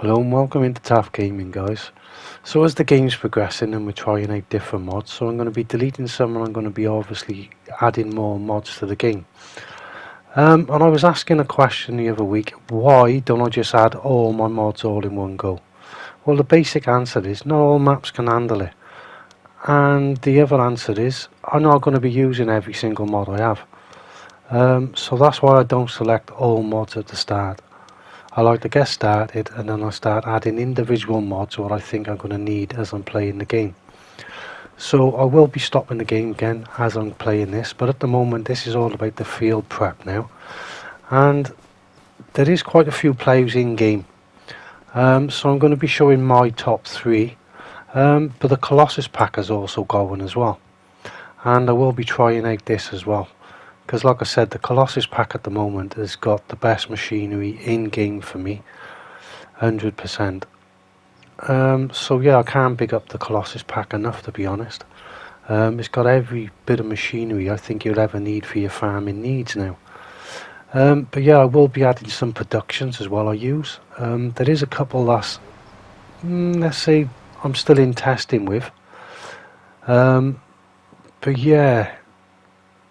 Hello and welcome into Taft Gaming, guys. So as the game's progressing and we're trying out different mods, so I'm going to be deleting some and I'm going to be obviously adding more mods to the game. And I was asking a question the other week, why don't I just add all my mods all in one go? Well, the basic answer is not all maps can handle it. And the other answer is I'm not going to be using every single mod I have. So that's why I don't select all mods at the start. I like to get started and then I start adding individual mods what I think I'm going to need as I'm playing the game. So I will be stopping the game again as I'm playing this, but at the moment this is all about the field prep now. And there is quite a few players in game. So I'm going to be showing my top 3. But the Colossus pack is also going as well. And I will be trying out this as well. Because like I said, the Colossus pack at the moment has got the best machinery in game for me, 100%. So yeah, I can't big up the Colossus pack enough, to be honest. It's got every bit of machinery I think you'll ever need for your farming needs now. But yeah, I will be adding some productions as well I use. There is a couple that's, let's say, I'm still in testing with. But yeah,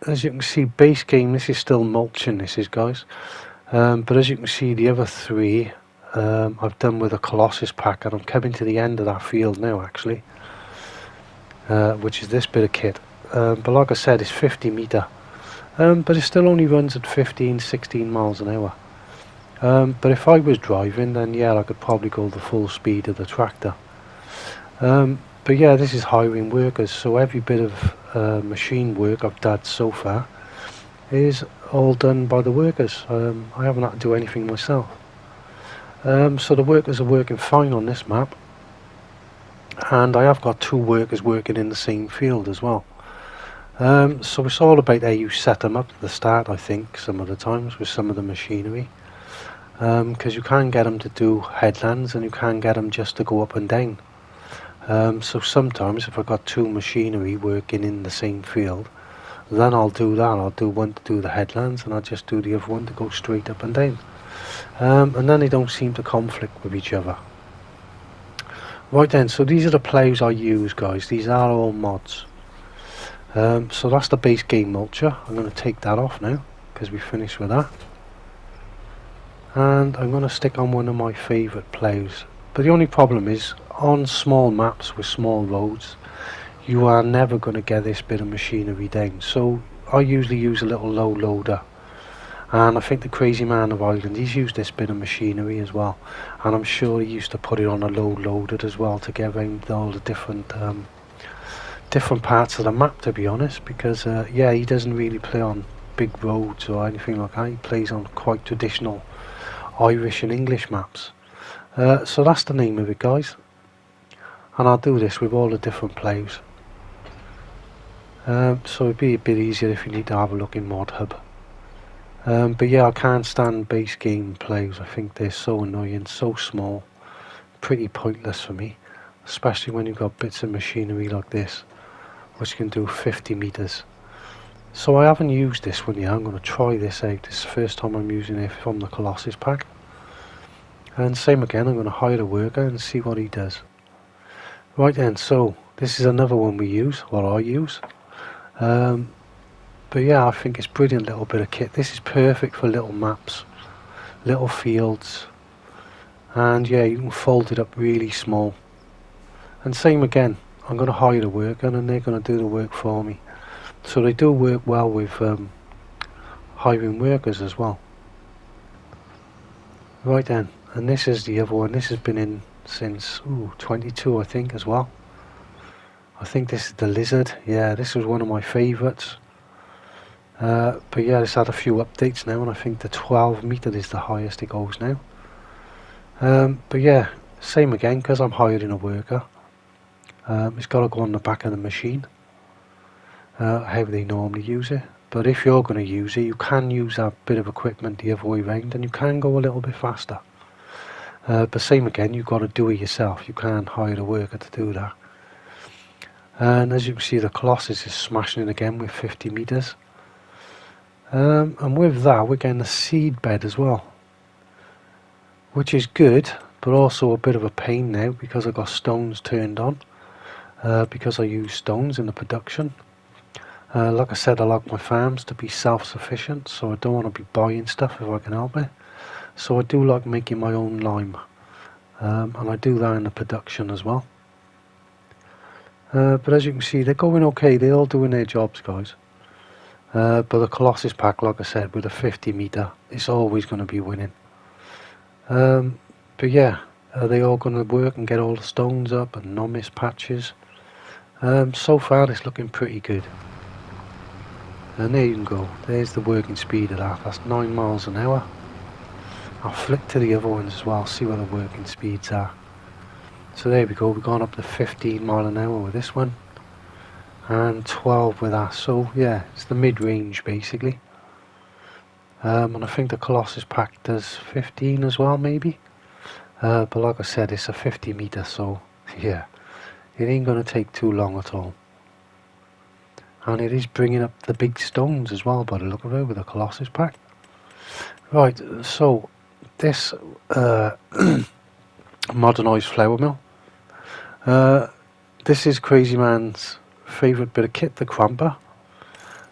as you can see, base game, this is still mulching, this is, guys. But as you can see, the other 3 I've done with a Colossus pack, and I'm coming to the end of that field now, actually, which is this bit of kit. But like I said, it's 50 metre, but it still only runs at 15-16 miles an hour. But if I was driving, then yeah, I could probably go the full speed of the tractor. But yeah, this is hiring workers, so every bit of machine work I've done so far is all done by the workers. I haven't had to do anything myself. So the workers are working fine on this map, and I have got 2 workers working in the same field as well. So it's all about how you set them up at the start, I think, some of the times with some of the machinery, because you can get them to do headlands and you can get them just to go up and down. So sometimes if I've got 2 machinery working in the same field, then I'll do that. I'll do one to do the headlands and I'll just do the other one to go straight up and down. And then they don't seem to conflict with each other. Right then, so these are the plows I use, guys. These are all mods. So that's the base game mulcher. I'm going to take that off now because we finished with that. And I'm going to stick on one of my favourite plows. But the only problem is, on small maps with small roads, you are never going to get this bit of machinery down. So I usually use a little low loader. And I think the crazy man of Ireland, he's used this bit of machinery as well. And I'm sure he used to put it on a low loaded as well to get around all the different parts of the map, to be honest. Because yeah, he doesn't really play on big roads or anything like that. He plays on quite traditional Irish and English maps. So that's the name of it, guys. And I'll do this with all the different plows. So it'd be a bit easier if you need to have a look in Mod Hub. But yeah, I can't stand base game plows. I think they're so annoying, so small, pretty pointless for me, especially when you've got bits of machinery like this, which can do 50 metres. So I haven't used this one yet. I'm going to try this out. This is the first time I'm using it from the Colossus pack. And same again, I'm going to hire a worker and see what he does. Right then, so this is another one we use, what I use. But yeah, I think it's brilliant little bit of kit. This is perfect for little maps, little fields, and yeah, you can fold it up really small. And same again, I'm going to hire a worker and they're going to do the work for me. So they do work well with hiring workers as well. Right then, and this is the other one. This has been in since 22, I think, as well. I think this is the lizard. Yeah, this was one of my favourites. But yeah, it's had a few updates now, and I think the 12 metre is the highest it goes now. But yeah, same again, because I'm hiring a worker. It's got to go on the back of the machine, how they normally use it. But if you're going to use it, you can use that bit of equipment the other way round, and you can go a little bit faster. But same again, you've got to do it yourself. You can't hire a worker to do that. And as you can see, the Colossus is smashing it again with 50 metres. And with that, we're getting a seed bed as well, which is good, but also a bit of a pain now because I got stones turned on, because I use stones in the production. Like I said, I like my farms to be self-sufficient, so I don't want to be buying stuff if I can help it. So I do like making my own lime, and I do that in the production as well. But as you can see, they're going okay. They're all doing their jobs, guys. But the Colossus pack, like I said, with a 50 meter, it's always going to be winning. But yeah, are they all going to work and get all the stones up and no miss patches? So far it's looking pretty good. And there you can go, there's the working speed of that, that's 9 miles an hour. I'll flick to the other ones as well, see what the working speeds are. So there we go, we've gone up to 15 mile an hour with this one, and 12 with that, so yeah, it's the mid-range basically. And I think the Colossus pack does 15 as well maybe. But like I said, it's a 50 meter, so yeah, it ain't going to take too long at all. And it is bringing up the big stones as well by the look of it with the Colossus pack. Right, so this modernised flour mill. This is Crazy Man's favourite bit of kit, the cramper.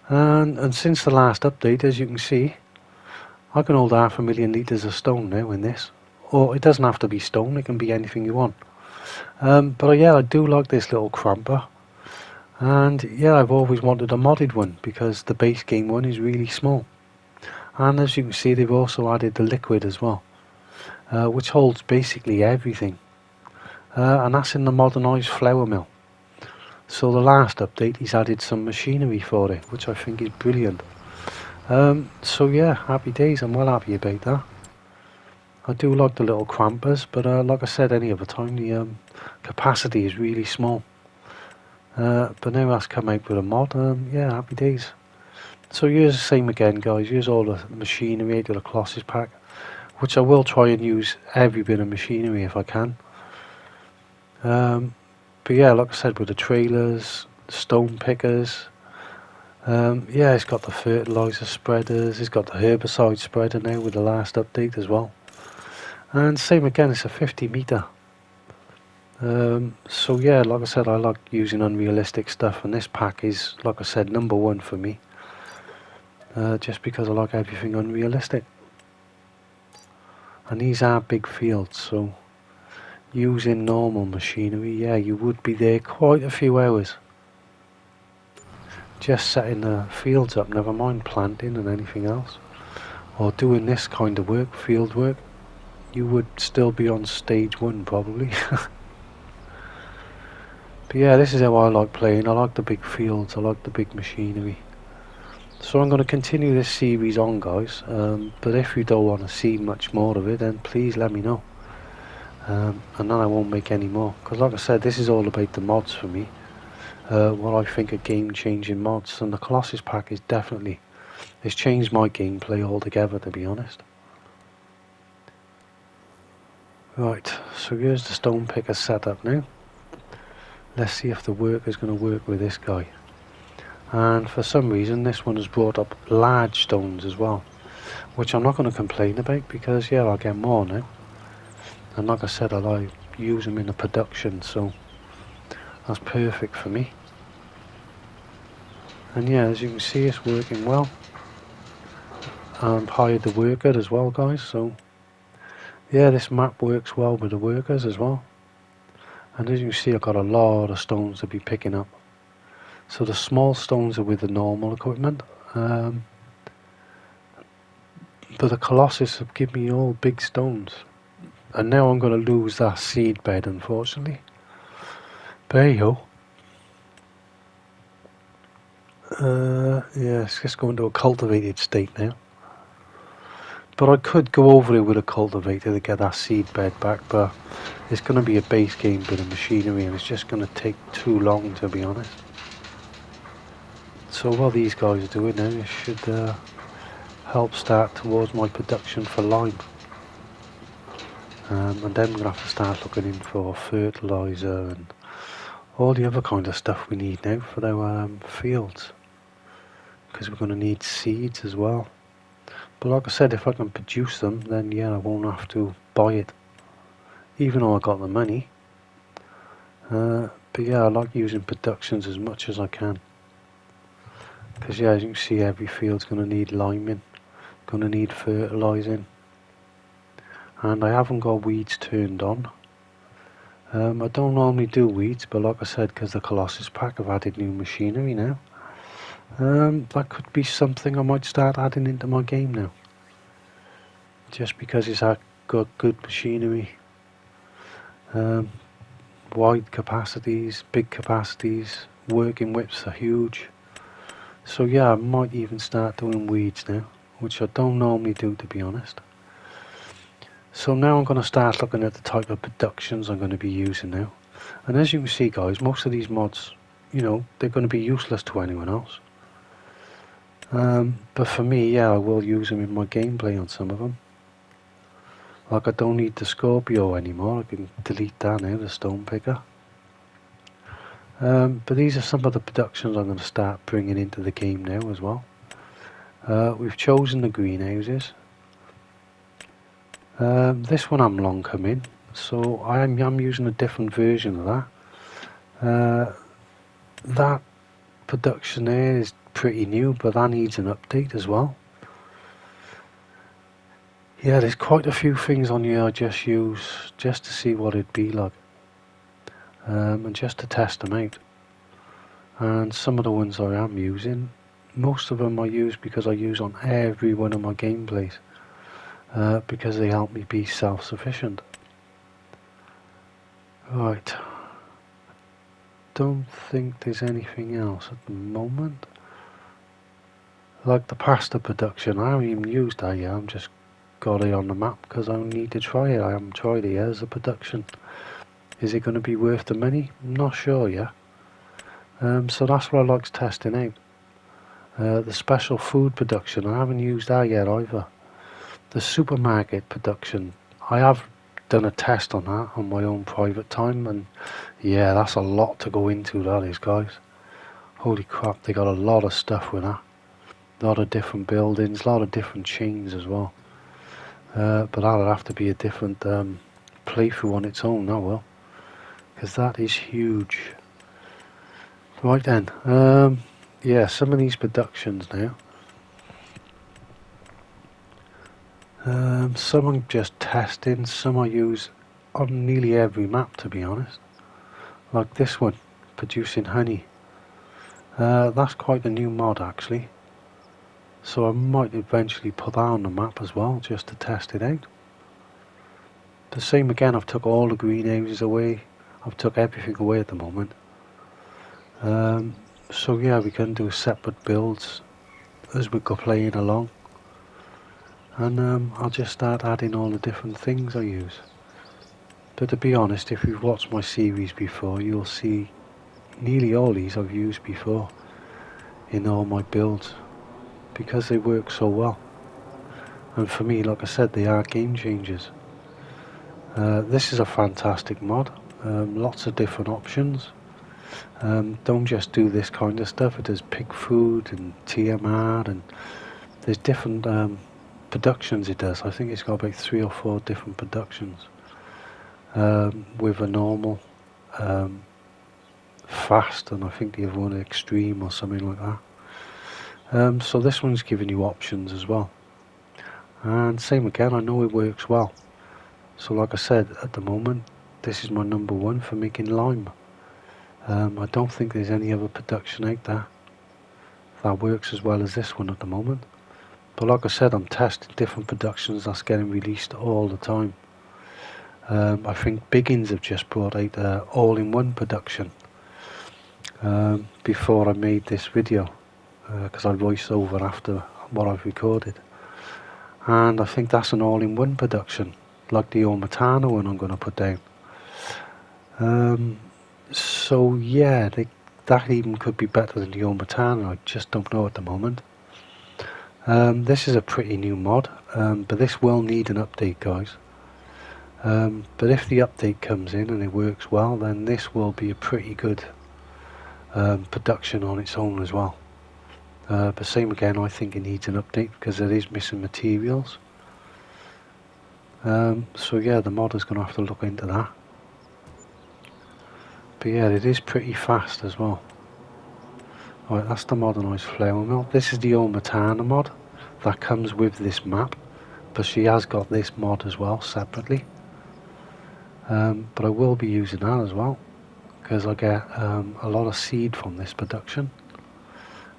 And since the last update, as you can see, I can hold 500,000 litres of stone now in this. Or it doesn't have to be stone, it can be anything you want. But yeah, I do like this little cramper. And yeah, I've always wanted a modded one because the base game one is really small. And as you can see, they've also added the liquid as well, which holds basically everything. And that's in the modernised flour mill. So the last update, he's added some machinery for it, which I think is brilliant. So yeah, happy days, I'm well happy about that. I do like the little crampers, but like I said any other time, the capacity is really small. But now that's come out with a mod, yeah, happy days. So here's the same again, guys. Here's all the machinery out of the Colossus pack, which I will try and use every bit of machinery if I can. But yeah, like I said, with the trailers, stone pickers, yeah, it's got the fertiliser spreaders, it's got the herbicide spreader now with the last update as well. And same again, it's a 50 meter. So yeah, like I said, I like using unrealistic stuff, and this pack is, like I said, number one for me. Just because I like everything unrealistic. And these are big fields, so using normal machinery, yeah, you would be there quite a few hours. Just setting the fields up, never mind planting and anything else. Or doing this kind of work, field work, you would still be on stage 1 probably. But yeah, this is how I like playing. I like the big fields, I like the big machinery. So I'm going to continue this series on, guys, but if you don't want to see much more of it, then please let me know, and then I won't make any more, because like I said, this is all about the mods for me, what I think are game-changing mods, and the Colossus pack is definitely, it's changed my gameplay altogether, to be honest. Right, so here's the stone picker setup now. Let's see if the work is going to work with this guy. And for some reason this one has brought up large stones as well, which I'm not going to complain about, because yeah, I'll get more now. And like I said, I like use them in the production, so that's perfect for me. And yeah, as you can see, it's working well. I've hired the worker as well, guys, so yeah, this map works well with the workers as well. And as you can see, I've got a lot of stones to be picking up. So the small stones are with the normal equipment, but the Colossus have given me all big stones. And now I'm going to lose that seed bed, unfortunately. There you go. Yeah, it's just going to a cultivated state now. But I could go over it with a cultivator to get that seed bed back, but it's going to be a base game bit of machinery, and it's just going to take too long, to be honest. So what these guys are doing now, it should help start towards my production for lime. And then we're going to have to start looking in for fertiliser and all the other kind of stuff we need now for our fields, because we're going to need seeds as well. But like I said, if I can produce them, then yeah, I won't have to buy it even though I got the money. But yeah, I like using productions as much as I can, because yeah, as you can see, every field's going to need liming, going to need fertilising, and I haven't got weeds turned on. I don't normally do weeds, but like I said, because the Colossus pack, I've added new machinery now. That could be something I might start adding into my game now, just because it's got good machinery, wide capacities, big capacities, working widths are huge. So yeah, I might even start doing weeds now, which I don't normally do, to be honest. So now I'm going to start looking at the type of productions I'm going to be using now. And as you can see, guys, most of these mods, you know, they're going to be useless to anyone else. But for me, yeah, I will use them in my gameplay on some of them. Like, I don't need the Scorpio anymore, I can delete that now, the stone picker. But these are some of the productions I'm going to start bringing into the game now as well. We've chosen the greenhouses. This one I'm long coming, so I'm using a different version of that. That production there is pretty new, but that needs an update as well. Yeah, there's quite a few things on here I just use just to see what it'd be like, and just to test them out. And some of the ones I am using, most of them I use because I use on every one of my gameplays, because they help me be self-sufficient. Right, don't think there's anything else at the moment. Like the pasta production, I haven't even used that yet, I'm just got it on the map because I need to try it. I haven't tried it yet as a production. Is it going to be worth the money? I'm not sure yet. So that's what I like testing out. The special food production, I haven't used that yet either. The supermarket production, I have done a test on that on my own private time, and yeah, that's a lot to go into, that is, guys. Holy crap, they got a lot of stuff with that. A lot of different buildings, a lot of different chains as well. But that'll have to be a different playthrough on its own now, well, because that is huge. Right then, yeah, some of these productions now. Some I'm just testing, some I use on nearly every map, to be honest. Like this one, producing honey. That's quite a new mod actually. So I might eventually put that on the map as well, just to test it out. The same again, I've took all the greenhouses away. I've took everything away at the moment. So yeah, we can do separate builds as we go playing along. And I'll just start adding all the different things I use. But to be honest, if you've watched my series before, you'll see nearly all these I've used before in all my builds, because they work so well. And for me, like I said, they are game changers. This is a fantastic mod, lots of different options. Don't just do this kind of stuff, it does pig food and TMR, and there's different productions it does. I think it's got about 3 or 4 different productions, with a normal, fast, and I think the other one extreme or something like that. So this one's giving you options as well, and same again, I know it works well. So like I said, at the moment this is my number one for making lime. I don't think there's any other production out there that works as well as this one at the moment. But like I said, I'm testing different productions that's getting released all the time. I think Biggins have just brought out an all-in-one production before I made this video, because I voiced over after what I've recorded. And I think that's an all-in-one production, like the Omatana one I'm going to put down. So yeah, that even could be better than the Omatana, I just don't know at the moment. This is a pretty new mod, but this will need an update, guys. But if the update comes in and it works well, then this will be a pretty good production on its own as well. But same again, I think it needs an update because it is missing materials. So yeah, the modder's going to have to look into that. But yeah, it is pretty fast as well. Right, that's the modernised flour mill. This is the Omatana mod that comes with this map, but she has got this mod as well separately. But I will be using that as well, because I get a lot of seed from this production,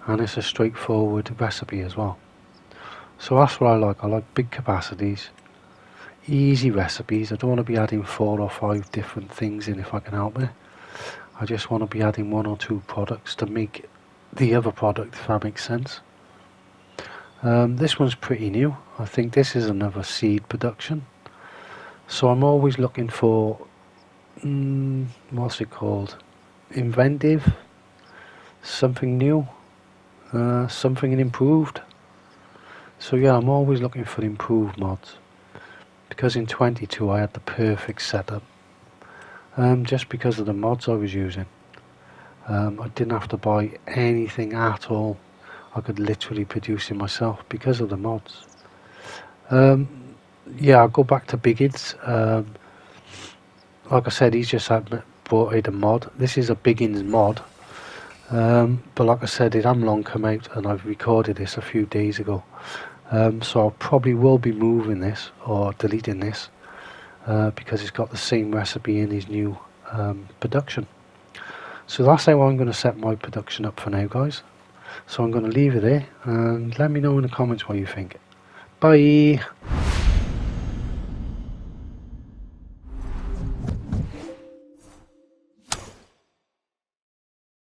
and it's a straightforward recipe as well. So that's what I like. I like big capacities, easy recipes. I don't want to be adding 4 or 5 different things in if I can help it. I just want to be adding 1 or 2 products to make the other product, if that makes sense. This one's pretty new. I think this is another seed production. So I'm always looking for, what's it called? Inventive, something new, something improved. So yeah, I'm always looking for improved mods, because in 22 I had the perfect setup, just because of the mods I was using. I didn't have to buy anything at all. I could literally produce it myself because of the mods. Yeah, I'll go back to Biggins. Like I said, he's just brought in a mod. This is a Biggins mod. But like I said, it hasn't long come out, and I've recorded this a few days ago. So I probably will be moving this or deleting this, because it's got the same recipe in his new production. So that's how I'm going to set my production up for now, guys. So I'm going to leave it there, and let me know in the comments what you think. Bye!